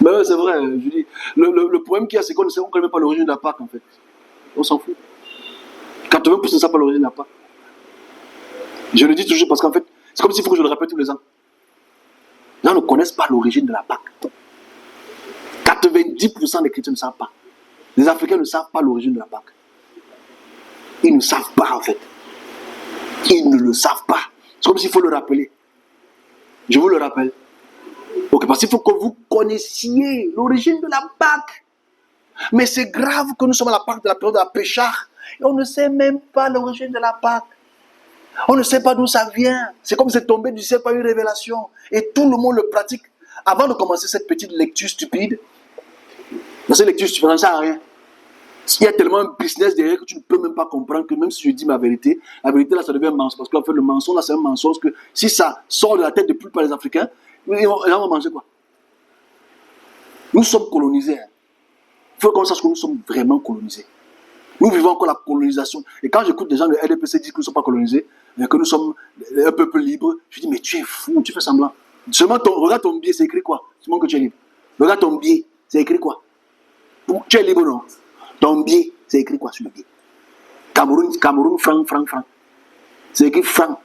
Mais ouais, c'est vrai, je dis. Le problème qu'il y a, c'est qu'on ne connaît même pas l'origine de la Pâque, en fait. On s'en fout. 80% ne savent pas l'origine de la Pâque. Je le dis toujours parce qu'en fait, c'est comme s'il faut que je le répète tous les ans. Les gens ne connaissent pas l'origine de la Pâque. 90% des chrétiens ne savent pas. Les Africains ne savent pas l'origine de la Pâque. Ils ne savent pas, en fait. Ils ne le savent pas. C'est comme s'il faut le rappeler. Je vous le rappelle. Ok, parce qu'il faut que vous connaissiez l'origine de la Pâque. Mais c'est grave que nous sommes à la Pâque de la période de la Péchard. Et on ne sait même pas l'origine de la Pâque. On ne sait pas d'où ça vient. C'est comme si c'est tombé du ciel par une révélation. Et tout le monde le pratique. Avant de commencer cette petite lecture stupide, dans cette lecture stupide, ça ne sert à rien. Il y a tellement un business derrière que tu ne peux même pas comprendre que même si je dis ma vérité, la vérité là, ça devient un mensonge. Parce qu'en fait, le mensonge là, c'est un mensonge que si ça sort de la tête de plus par les Africains, les gens vont manger quoi? Nous sommes colonisés. Hein. Il faut qu'on sache que nous sommes vraiment colonisés. Nous vivons encore la colonisation. Et quand j'écoute des gens de RDPC dire que nous ne sommes pas colonisés, que nous sommes un peuple libre, je dis, mais tu es fou, tu fais semblant. Seulement, regarde ton billet, c'est écrit quoi? Seulement que tu es libre. Regarde ton billet, c'est écrit quoi? Tu es libre, non? Ton billet, c'est écrit quoi sur le billet? Cameroun, franc. C'est écrit franc.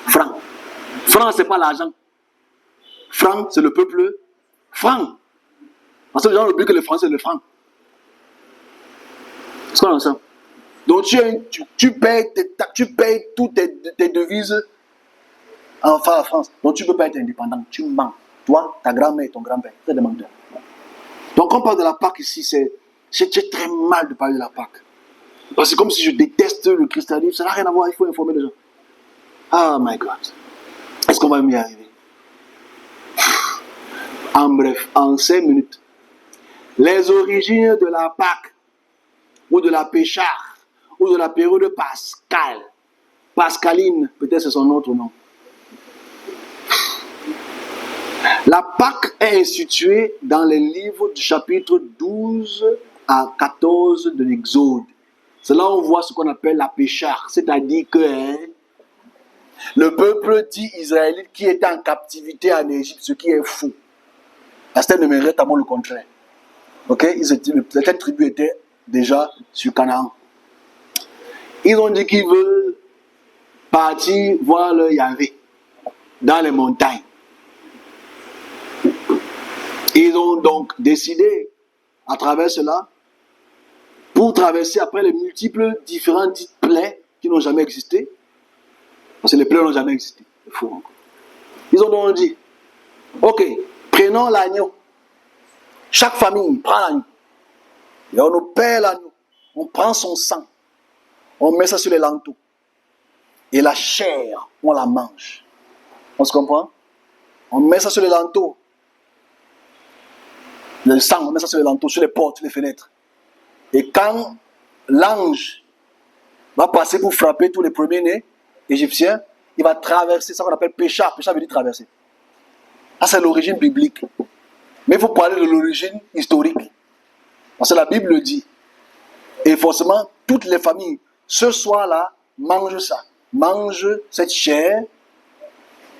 Franc. Franc, c'est pas l'argent. Franc, c'est le peuple franc. Parce que les gens oublient que le franc, c'est le franc. C'est quoi ça? Donc tu payes toutes tes devises en France. Donc tu ne peux pas être indépendant. Tu mens. Toi, ta grand-mère et ton grand-père. C'est des menteurs. Donc quand on parle de la Pâque ici, j'ai très mal de parler de la Pâque. Parce que c'est comme si je déteste le christianisme. Ça n'a rien à voir. Il faut informer les gens. Ah my God. Est-ce qu'on va m'y arriver? En bref, en 5 minutes. Les origines de la Pâque ou de la Péchard, ou de la période pascale. Pascaline, peut-être c'est son autre nom. La Pâque est instituée dans les livres du chapitre 12 à 14 de l'Exode. C'est là où on voit ce qu'on appelle la Péchard, c'est-à-dire que le peuple dit israélite qui était en captivité en Égypte, ce qui est fou. Astère ne mérite le contraire. Ok, cette tribu était déjà sur Canaan. Ils ont dit qu'ils veulent partir voir le Yahvé dans les montagnes. Ils ont donc décidé, à travers cela, pour traverser après les multiples différentes plaies qui n'ont jamais existé, parce que les plaies n'ont jamais existé. C'est fou encore. Ils ont donc dit, ok, prenons l'agneau. Chaque famille prend l'agneau. Et on nous perd l'agneau. On prend son sang. On met ça sur les lenteaux. Et la chair, on la mange. On se comprend? On met ça sur les lenteaux. Le sang, on met ça sur les lenteaux, sur les portes, sur les fenêtres. Et quand l'ange va passer pour frapper tous les premiers-nés égyptiens, il va traverser ça qu'on appelle péchard. Péchard veut dire traverser. Ça, c'est l'origine biblique. Mais il faut parler de l'origine historique. Parce que la Bible le dit. Et forcément, toutes les familles, ce soir-là, mangent ça. Mangent cette chair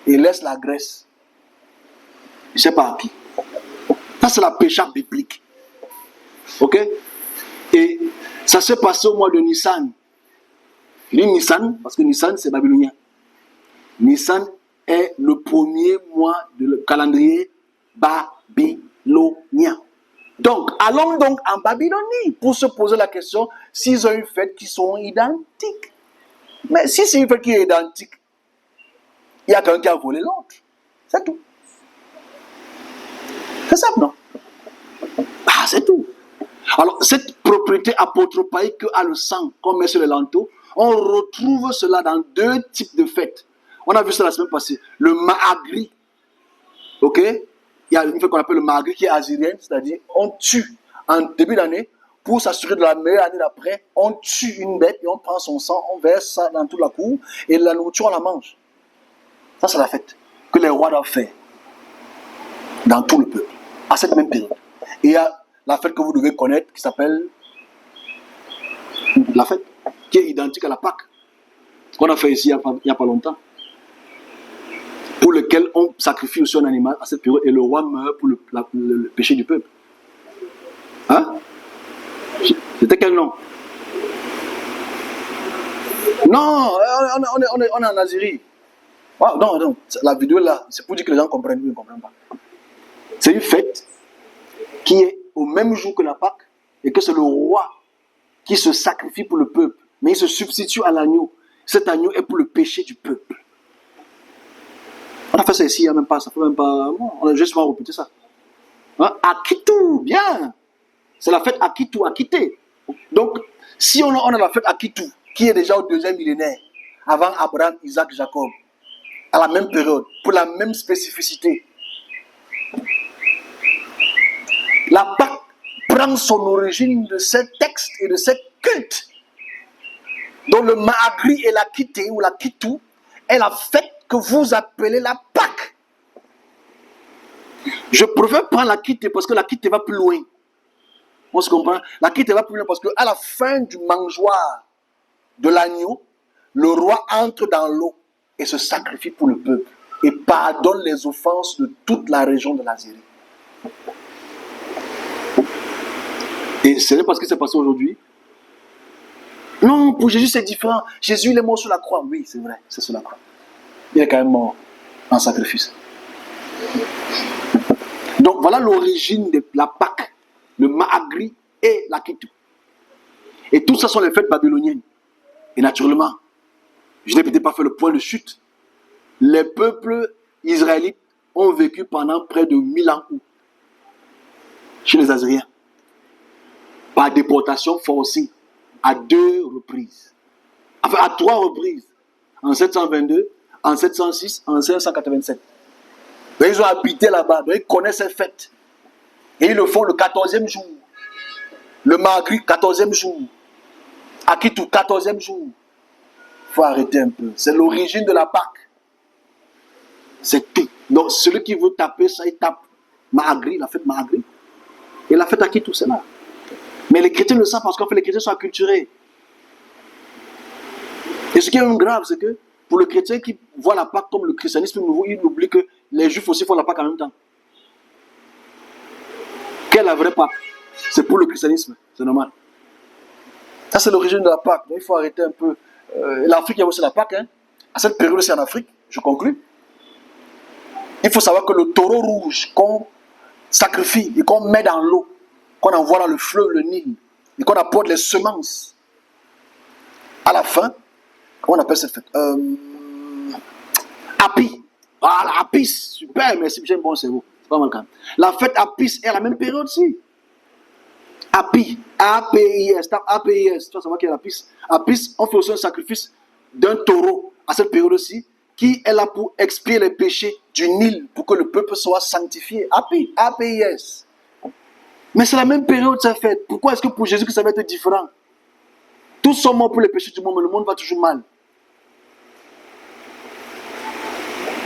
et laissent la graisse. Je ne sais pas à qui. Ça, c'est la péchard biblique. Ok? Et ça s'est passé au mois de Nissan. Je dis Nissan parce que Nissan, c'est babylonien. Nissan est le premier mois du calendrier babylonien. Donc, allons donc en Babylonie pour se poser la question s'ils ont une fête qui sont identiques. Mais si c'est une fête qui est identique, il y a quelqu'un qui a volé l'autre. C'est tout. C'est simple, non? Ah, c'est tout. Alors, cette propriété apotropaïque a le sang qu'on met sur les lenteaux, on retrouve cela dans 2 types de fêtes. On a vu ça la semaine passée. Le Mahagri, ok? Il y a une fête qu'on appelle le Mahagri qui est assyrienne, c'est-à-dire on tue en début d'année pour s'assurer de la meilleure année d'après. On tue une bête et on prend son sang, on verse ça dans toute la cour et la nourriture on la mange. Ça c'est la fête que les rois doivent faire dans tout le peuple à cette même période. Et il y a la fête que vous devez connaître qui s'appelle la fête qui est identique à la Pâque qu'on a fait ici il n'y a pas longtemps. Pour lequel on sacrifie aussi un animal à cette période et le roi meurt pour le péché du peuple. Hein? C'était quel nom? Non, on est en Algérie. Ah, non, la vidéo là, c'est pour dire que les gens comprennent, ils ne comprennent pas. C'est une fête qui est au même jour que la Pâque et que c'est le roi qui se sacrifie pour le peuple, mais il se substitue à l'agneau. Cet agneau est pour le péché du peuple. On a fait ça ici, il n'y a même pas, ça fait même pas. On a juste mal répété ça. Hein? Akitu, bien. C'est la fête Akitu, Akité. Donc, si on a la fête Akitu, qui est déjà au 2e millénaire, avant Abraham, Isaac, Jacob, à la même période, pour la même spécificité, la Pâque prend son origine de ces textes et de ces cultes. Donc le Mahagri et la Kité ou la Kitu est la fête que vous appelez la Pâque. Je préfère prendre la Kité parce que la Kité va plus loin. On se comprend? La Kité va plus loin parce qu'à la fin du mangeoire de l'agneau, le roi entre dans l'eau et se sacrifie pour le peuple et pardonne les offenses de toute la région de l'Algérie. Et ce n'est pas ce qui s'est passé aujourd'hui. Non, pour Jésus c'est différent. Jésus il est mort sur la croix. Oui, c'est vrai, c'est sur la croix. Il est quand même mort en sacrifice. Donc voilà l'origine de la Pâque, le Mahagri et la Kitu. Et tout ça sont les fêtes babyloniennes. Et naturellement, je n'ai peut-être pas fait le point de chute. Les peuples israélites ont vécu pendant près de 1000 ans chez les Azériens. Par déportation forcée à 2 reprises. Enfin, à 3 reprises. En 722, en 706, en 587. Mais ils ont habité là-bas, donc ils connaissent ces fêtes. Et ils le font le 14e jour. Le Mahagri, 14e jour. Akitu, 14e jour. Il faut arrêter un peu. C'est l'origine de la Pâque. C'est tout. Donc, celui qui veut taper ça, il tape Mahagri, la fête Mahagri. Et la fête Akitu, c'est là. Mais les chrétiens le savent parce qu'en fait, les chrétiens sont acculturés. Et ce qui est même grave, c'est que pour le chrétien qui voit la Pâque comme le christianisme nouveau, il oublie que les juifs aussi font la Pâque en même temps. Quelle est la vraie Pâque? C'est pour le christianisme, c'est normal. Ça, c'est l'origine de la Pâque. Donc, il faut arrêter un peu. L'Afrique, il y a aussi la Pâque. Hein. À cette période aussi en Afrique, je conclue. Il faut savoir que le taureau rouge qu'on sacrifie et qu'on met dans l'eau, qu'on envoie dans le fleuve, le Nil, et qu'on apporte les semences, à la fin, comment on appelle cette fête? Apis. Ah, la Apis, super, merci, j'aime bon cerveau. C'est pas mal quand même. La fête Apis est à la même période aussi. Apis, A-P-I-S, A-P-I-S, tu vas savoir qu'il y a l'Apis. Apis, on fait aussi un sacrifice d'un taureau à cette période aussi, qui est là pour expier les péchés du Nil, pour que le peuple soit sanctifié. Apis, A-P-I-S. Mais c'est la même période, ça fait. Pourquoi est-ce que pour Jésus que ça va être différent? Tous sont morts pour les péchés du monde, mais le monde va toujours mal.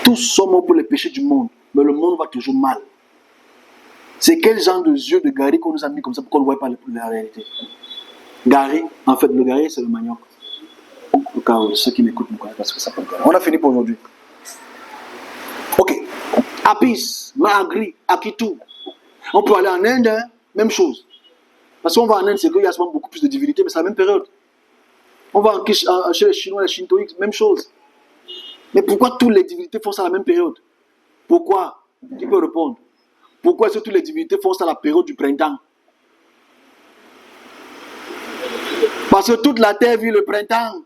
Tous sont morts pour les péchés du monde, mais le monde va toujours mal. C'est quel genre de yeux de Gary qu'on nous a mis comme ça pour qu'on ne voit pas la réalité? Gary, en fait, le Gary, c'est le manioc. Au cas où ceux qui m'écoutent me connaissent parce que ça peut être. On a fini pour aujourd'hui. Ok. Apis, Mahagri, Akitu. On peut aller en Inde, hein? Même chose. Parce qu'on va en Inde, c'est qu'il y a souvent beaucoup plus de divinités, mais c'est la même période. On va chez les Chinois, les Shintoïques, même chose. Mais pourquoi toutes les divinités font ça à la même période? Pourquoi? Qui peut répondre? Pourquoi est-ce que toutes les divinités font ça à la période du printemps? Parce que toute la terre vit le printemps.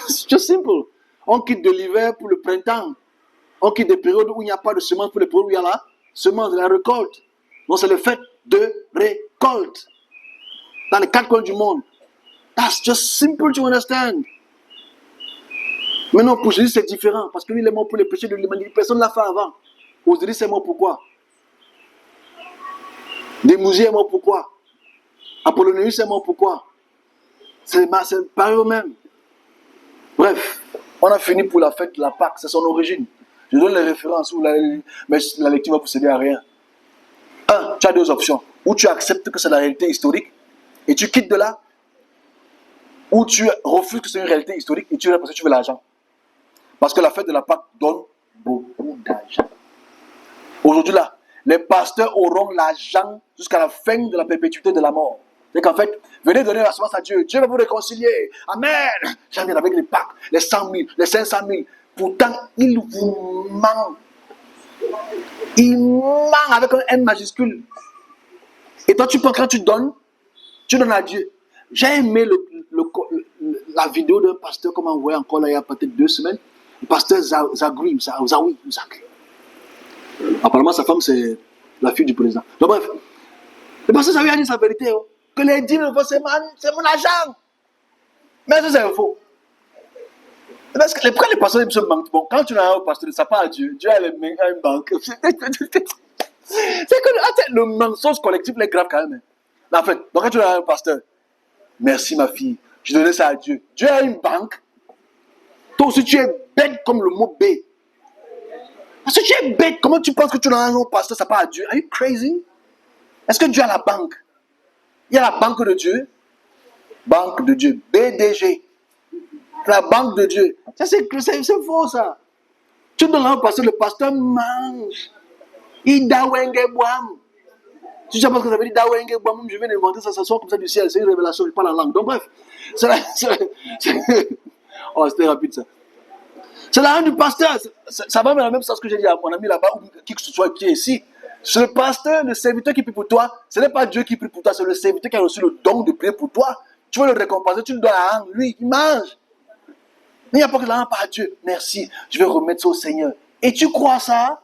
C'est juste simple. On quitte de l'hiver pour le printemps. On quitte des périodes où il n'y a pas de semence pour les périodes où il y a la semence de la récolte. Donc c'est le fait de récolte. Dans les 4 coins du monde. That's just simple to understand. Maintenant pour Jésus c'est différent. Parce que lui il est mort pour les péchés de l'humanité. Personne ne l'a fait avant. Aujourd'hui c'est mort pourquoi? Desmousiers est mort pourquoi? Apollonius est mort pourquoi? C'est pareil au même. Bref, on a fini pour la fête de la Pâque, c'est son origine. Je donne les références, mais la lecture va procéder à rien. Un, tu as 2 options. Ou tu acceptes que c'est la réalité historique et tu quittes de là, ou tu refuses que c'est une réalité historique et tu restes parce que tu veux l'argent. Parce que la fête de la Pâque donne beaucoup d'argent. Aujourd'hui là, les pasteurs auront l'argent jusqu'à la fin de la perpétuité de la mort. C'est qu'en fait, venez donner la semence à Dieu. Dieu va vous réconcilier. Amen. J'en viens avec les packs, les 100 000, les 500 000. Pourtant, il vous ment. Il ment avec un M majuscule. Et toi, tu penses quand tu donnes à Dieu. J'ai aimé la vidéo d'un pasteur qu'on m'a envoyé encore là, il y a peut-être 2 semaines. Le pasteur Zawi. Apparemment, sa femme, c'est la fille du président. Donc, bref, le pasteur Zawi a dit sa vérité. Oh, que les 10 000 c'est mon argent. Mais ça, c'est faux. Parce que pourquoi les pasteurs se mentent? Bon, quand tu as un pasteur, ça part à Dieu. Dieu a les mains à une banque. C'est que le mensonge collectif est grave quand même. En fait, donc quand tu as un pasteur, merci ma fille, je donnais ça à Dieu. Dieu a une banque. Toi aussi, tu es bête comme le mot B. Parce que tu es bête, comment tu penses que tu as un pasteur, ça part à Dieu? Are you crazy? Est-ce que Dieu a la banque? Il y a la banque de Dieu. Banque de Dieu. BDG. La banque de Dieu. Ça, c'est faux, ça. Tu donnes un pasteur, le pasteur mange. Il dawenge boam. Tu sais pas ce que ça veut dire dawenge boam. Je viens d'inventer ça, ça sort comme ça du ciel. C'est une révélation, je parle en langue. Donc, bref. Oh, c'était rapide, ça. C'est la reine du pasteur. Ça va dans le même sens que j'ai dit à mon ami là-bas, ou qui que ce soit qui est ici. C'est le pasteur, le serviteur qui prie pour toi. Ce n'est pas Dieu qui prie pour toi, c'est le serviteur qui a reçu le don de prier pour toi. Tu veux le récompenser, tu le dois à lui, il mange. Mais il n'y a pas que l'argent par Dieu. Merci, je vais remettre ça au Seigneur. Et tu crois ça?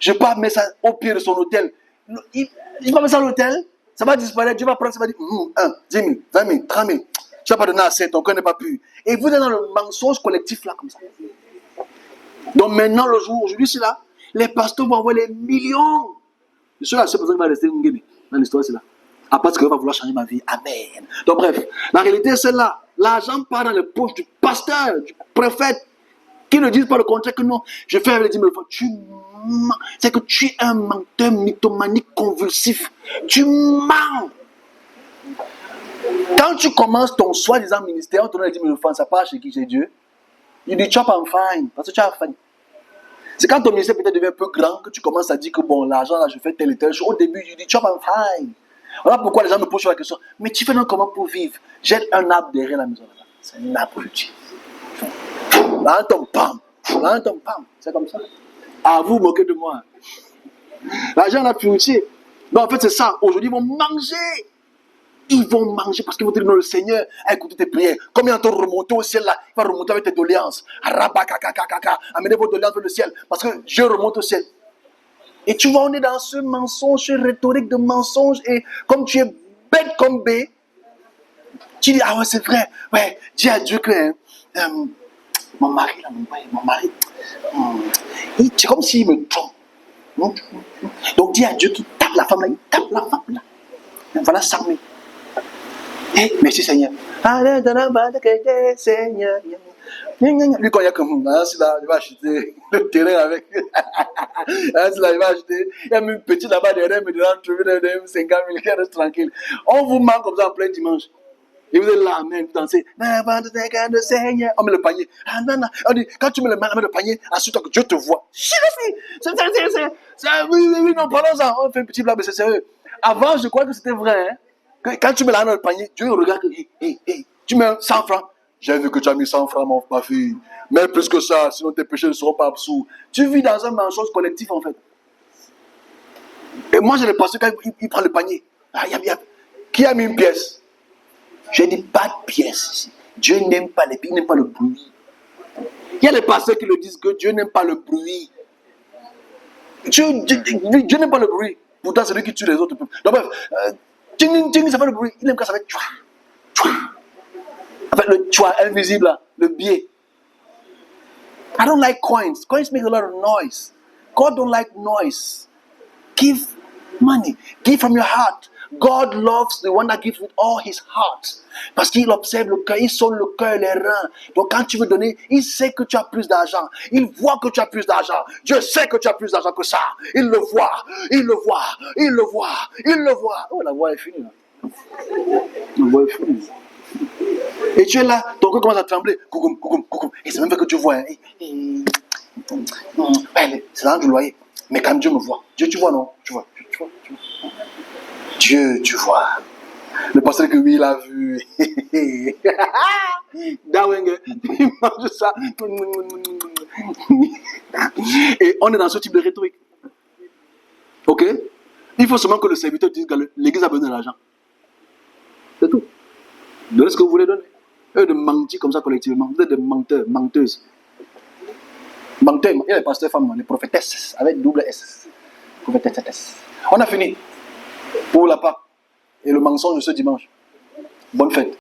Je ne vais pas mettre ça au pied de son hôtel. Je ne vais pas mettre ça à l'hôtel. Ça va disparaître. Dieu va prendre, ça va dire 1, 10 000, 20 000, 30 000. Tu ne vas pas donner assez, ton cœur n'est pas pur. Et vous êtes dans le mensonge collectif là, comme ça. Donc maintenant, le jour, aujourd'hui, c'est là, les pasteurs vont avoir les millions. Je suis la seule personne qui va rester dans l'histoire, c'est là. À part que Dieu va vouloir changer ma vie. Amen. Donc bref, la réalité est celle-là. L'argent part dans les poches du pasteur, du prophète, qui ne disent pas le contraire que non. Je fais avec les 10 000 fois. Tu mens. C'est que tu es un menteur mythomanique convulsif. Tu mens. Quand tu commences ton soi-disant ministère, on te donne les 10 000 francs, ça part chez qui? Chez Dieu. Il dit chop and fine. Parce que tu as faim. C'est quand ton ministère peut-être devient un peu grand que tu commences à dire que bon, l'argent là, je fais telle et telle chose. Au début, je dis chop and fine. Voilà pourquoi les gens me posent la question. Mais tu fais donc comment pour vivre? J'ai un arbre derrière la maison là. C'est un arbre fruitier. Là, ton pam. Là, ton pam. C'est comme ça. À vous moquer de moi. L'argent là, fruitier. Donc en fait, c'est ça. Aujourd'hui, ils vont manger. Ils vont manger parce qu'ils vont dire non, le Seigneur a écouté tes prières. Comme il entend remonter au ciel là, il va remonter avec tes doléances. Rabakakakaka. Amenez vos doléances vers le ciel. Parce que Dieu remonte au ciel. Et tu vas, on est dans ce mensonge, ce rhétorique de mensonge. Et comme tu es bête comme B, tu dis, ah ouais, c'est vrai. Ouais, dis à Dieu que mon mari, là, mon mari, c'est comme s'il me trompe. Donc dis à Dieu qu'il tape la femme là, il tape la femme là. Voilà 100 000. Eh, merci Seigneur. Allez, dans la bande que Seigneur. Lui, quand il y a comme c'est là, il va acheter le terrain avec. Là, il va acheter. Il y a une petite là-bas derrière, mais devant trouver 50 000, il reste tranquille. On vous manque comme ça en plein dimanche. Et vous êtes là, amen, vous dansez. De Seigneur. On met le panier. Ah non, non. On dit, quand tu mets le panier, assure-toi que Dieu te voit. Oui, non, parlons-en. On fait un petit blague, mais c'est sérieux. Avant, je crois que c'était vrai. Hein? Quand tu mets l'argent dans le panier, Dieu regarde. Hey, tu mets 100 francs. J'ai vu que tu as mis 100 francs, ma fille. Mais plus que ça, sinon tes péchés ne seront pas absous. Tu vis dans un mensonge collectif, en fait. Et moi, j'ai le pasteur, quand il prend le panier. Qui a mis une pièce? Je dis pas de pièce ici. Dieu n'aime pas les pieds, il n'aime pas le bruit. Il y a des pasteurs qui le disent que Dieu n'aime pas le bruit. Dieu n'aime pas le bruit. Pourtant, c'est lui qui tue les autres. Donc, bref, ting, ça fait le bruit. Il aime quand ça fait tchouah, tchouah. En fait, le tchouah invisible, là, le biais. I don't like coins. Coins make a lot of noise. God don't like noise. Give money. Give from your heart. God loves the one that gives with all his heart. Parce qu'il observe le cœur, il sonne le cœur et les reins. Donc quand tu veux donner, il sait que tu as plus d'argent. Il voit que tu as plus d'argent. Dieu sait que tu as plus d'argent que ça. Il le voit, il le voit, il le voit, il le voit. Oh, la voix est finie là. La voix est finie. Et tu es là, ton cœur commence à trembler. Coucou. Et c'est même fait que tu vois. C'est l'argent du loyer. Mais quand même, Dieu me voit. Dieu, tu vois, non? Tu vois. Dieu, tu vois. Le pasteur que oui, il a vu. Dawenge, il mange ça. Et on est dans ce type de rhétorique. Ok? Il faut seulement que le serviteur dise que l'église a besoin de l'argent. C'est tout. Donnez ce que vous voulez donner. Eux de mentir comme ça collectivement. Vous êtes des menteurs, menteuses. Menteurs, il y a les pasteurs femmes, les prophétesses, avec double S. Prophétesses. On a fini pour la Pâque et le mensonge de ce dimanche. Bonne fête.